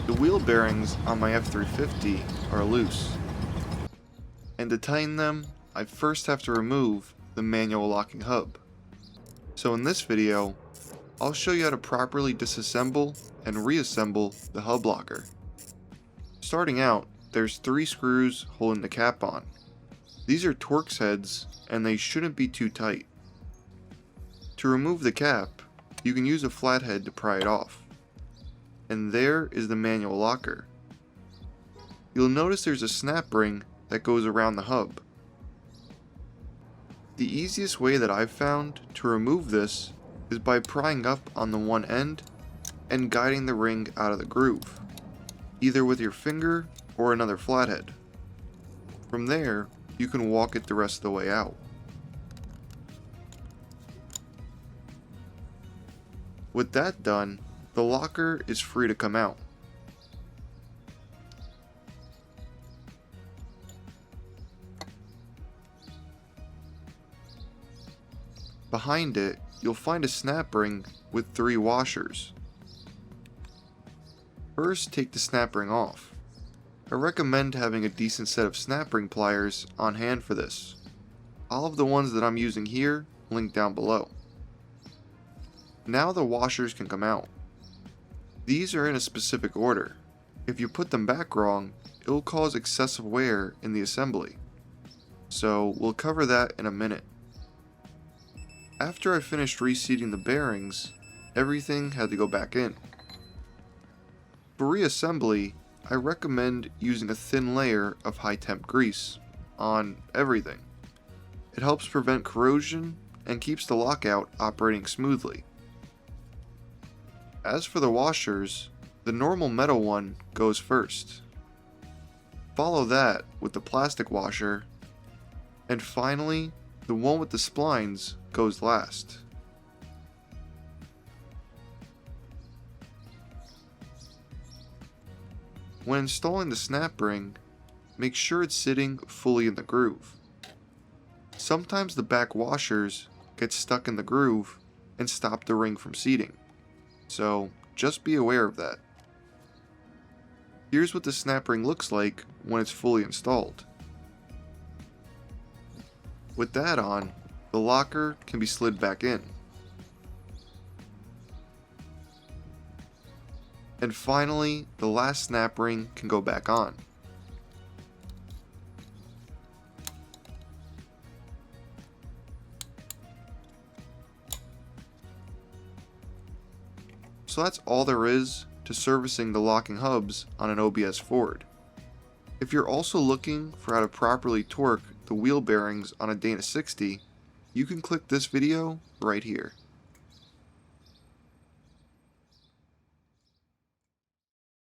The wheel bearings on my F350 are loose, and to tighten them, I first have to remove the manual locking hub. So in this video, I'll show you how to properly disassemble and reassemble the hub locker. Starting out, there's 3 screws holding the cap on. These are Torx heads and they shouldn't be too tight. To remove the cap, you can use a flathead to pry it off. And there is the manual locker. You'll notice there's a snap ring that goes around the hub. The easiest way that I've found to remove this is by prying up on the one end and guiding the ring out of the groove, either with your finger or another flathead. From there, you can walk it the rest of the way out. With that done, the locker is free to come out. Behind it, you'll find a snap ring with 3 washers. First, take the snap ring off. I recommend having a decent set of snap ring pliers on hand for this. All of the ones that I'm using here link down below. Now the washers can come out. These are in a specific order. If you put them back wrong, it will cause excessive wear in the assembly. So we'll cover that in a minute. After I finished reseating the bearings, everything had to go back in. For reassembly, I recommend using a thin layer of high temp grease on everything. It helps prevent corrosion and keeps the lockout operating smoothly. As for the washers, the normal metal one goes first. Follow that with the plastic washer, and finally, the one with the splines goes last. When installing the snap ring, make sure it's sitting fully in the groove. Sometimes the back washers get stuck in the groove and stop the ring from seating, so just be aware of that. Here's what the snap ring looks like when it's fully installed. With that on, the locker can be slid back in. And finally, the last snap ring can go back on. So that's all there is to servicing the locking hubs on an OBS Ford. If you're also looking for how to properly torque the wheel bearings on a Dana 60, you can click this video right here.